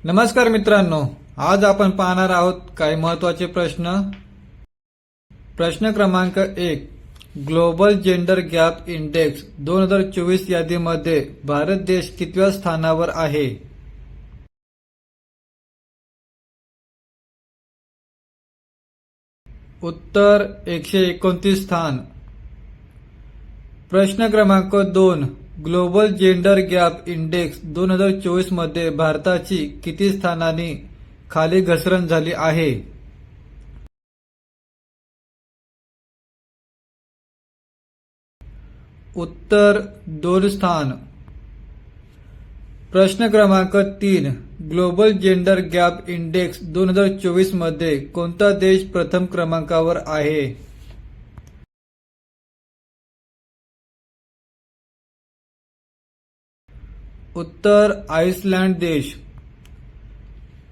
नमस्कार मित्रांनो, आज आपण पाहणार आहोत काही महत्त्वाचे प्रश्न. प्रश्न क्रमांक 1. ग्लोबल जेंडर गॅप इंडेक्स 2024 यादीमध्ये भारत देश कितव्या स्थानावर आहे? उत्तर 129 स्थान. प्रश्न क्रमांक 2. ग्लोबल जेंडर गॅप इंडेक्स 2024 मध्ये भारताची किती स्थानांनी खाली घसरण झाली आहे? उत्तर 2 स्थान. प्रश्न क्रमांक 3. ग्लोबल जेंडर गॅप इंडेक्स 2024 मध्ये कोणता देश प्रथम क्रमांकावर आहे? उत्तर आइसलँड देश.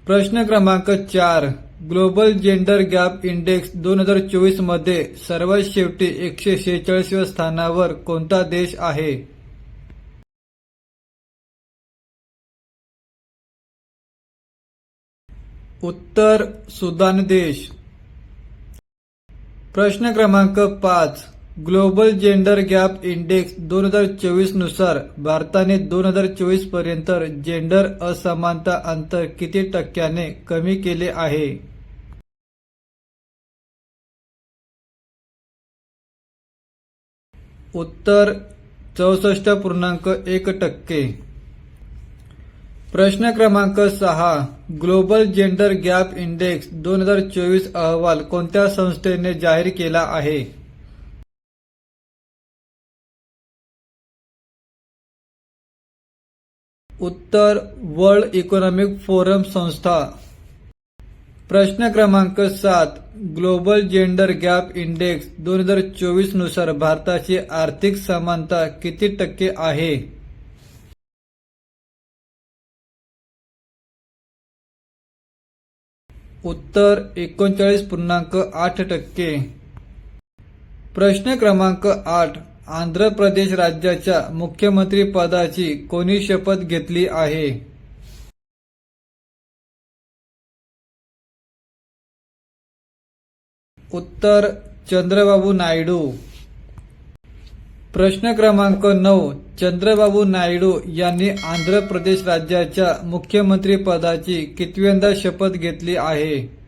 प्रश्न क्रमांक 4. ग्लोबल जेंडर गॅप इंडेक्स 2024 मध्ये सर्वात शेवटी 146व्या स्थानावर कोणता देश आहे? उत्तर सुदान देश. प्रश्न क्रमांक 5. ग्लोबल जेंडर गॅप इंडेक्स 2024 नुसार भारताने 2024 पर्यंत जेंडर असमानता अंतर किती टक्क्याने कमी केले आहे? उत्तर 64.1%. प्रश्न क्रमांक 6. ग्लोबल जेंडर गॅप इंडेक्स 2024 अहवाल कोणत्या संस्थेने जाहीर केला आहे? उत्तर वर्ल्ड इकॉनॉमिक फोरम संस्था. प्रश्न क्रमांक 7. ग्लोबल जेंडर गॅप इंडेक्स 2024 नुसार भारताची आर्थिक समानता किती टक्के आहे? उत्तर 39.8%. प्रश्न क्रमांक 8. आंध्र प्रदेश राज्याच्या मुख्यमंत्री पदाची कोणी शपथ घेतली आहे? उत्तर चंद्रबाबू नायडू. प्रश्न क्रमांक 9. चंद्रबाबू नायडू यांनी आंध्र प्रदेश राज्याच्या मुख्यमंत्री पदाची कितव्यांदा शपथ घेतली आहे?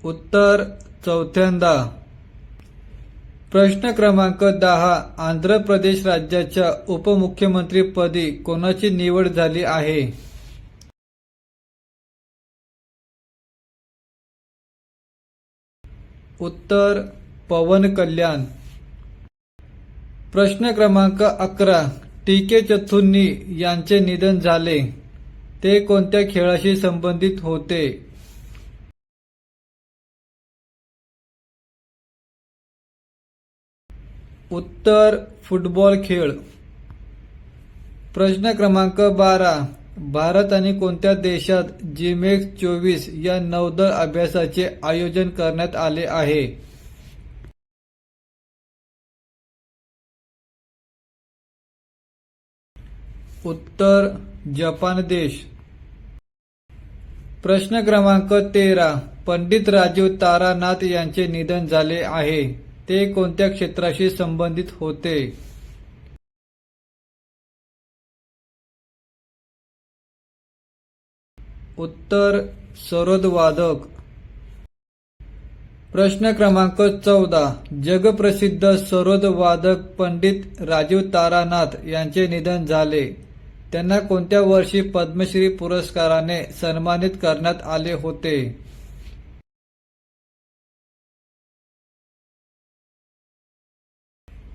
उत्तर चौथ्यांदा. प्रश्न क्रमांक 10. आंध्र प्रदेश राज्याच्या उपमुख्यमंत्रीपदी कोणाची निवड झाली आहे? उत्तर पवन कल्याण. प्रश्न क्रमांक 11. टी के चथुर्णी यांचे निधन झाले, ते कोणत्या खेळाशी संबंधित होते? उत्तर फुटबॉल खेळ. प्रश्न क्रमांक 12. भारत आणि कोणत्या देशात जिमेक्स 24 या नौदल अभ्यासाचे आयोजन करण्यात आले आहे? उत्तर जपान देश. प्रश्न क्रमांक 13. पंडित राजीव तारानाथ यांचे निधन झाले आहे, ते कोणत्या क्षेत्राशी संबंधित होते? उत्तर सरोद वादक. प्रश्न क्रमांक 14. जगप्रसिद्ध सरोद वादक पंडित राजीव तारानाथ यांचे निधन झाले, त्यांना कोणत्या वर्षी पद्मश्री पुरस्काराने सन्मानित करण्यात आले होते?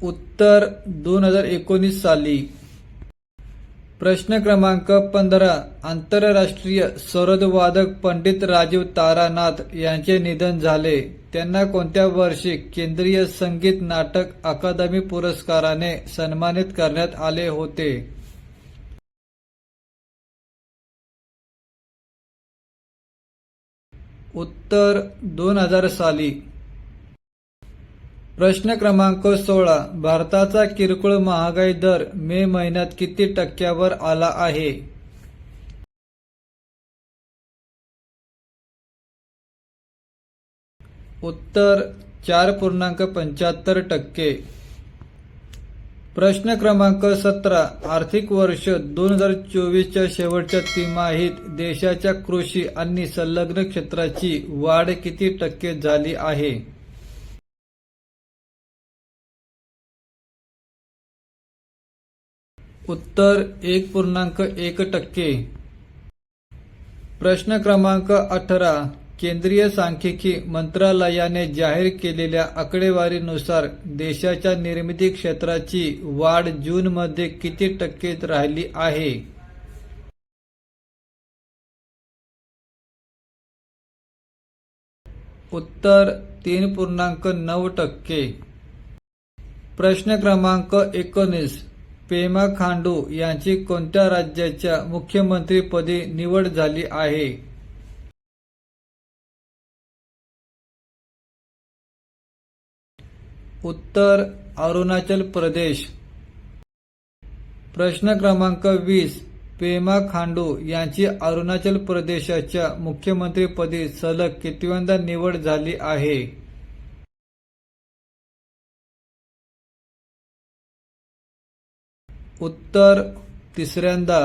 उत्तर 2019 साली. प्रश्न क्रमांक 15. आंतरराष्ट्रीय सरोद वादक पंडित राजीव तारानाथ यांचे निधन झाले, त्यांना कोणत्या वर्षी केंद्रीय संगीत नाटक अकादमी पुरस्काराने सन्मानित करण्यात आले होते? उत्तर 2000 साली. प्रश्न क्रमांक 16. भारताचा किरकोळ महागाई दर मे महिन्यात किती टक्क्यावर आला आहे? उत्तर 4.75%. प्रश्न क्रमांक 17. आर्थिक वर्ष 2024च्या शेवटच्या तिमाहीत देशाच्या कृषी आणि संलग्न क्षेत्राची वाढ किती टक्के झाली आहे? उत्तर 1.1%. प्रश्न क्रमांक 18. केंद्रीय सांख्यिकी मंत्रालयाने जाहीर केलेल्या आकडेवारीनुसार देशाच्या निर्मिती क्षेत्राची वाढ जूनमध्ये किती टक्के राहिली आहे? उत्तर 3.9%. प्रश्न क्रमांक 19. पेमा खांडू यांची कोणत्या राज्याच्या मुख्यमंत्रीपदी निवड झाली आहे? उत्तर अरुणाचल प्रदेश. प्रश्न क्रमांक 20. पेमा खांडू यांची अरुणाचल प्रदेशाच्या मुख्यमंत्रीपदी सलग कितव्यांदा निवड झाली आहे? उत्तर 3ऱ्यांदा.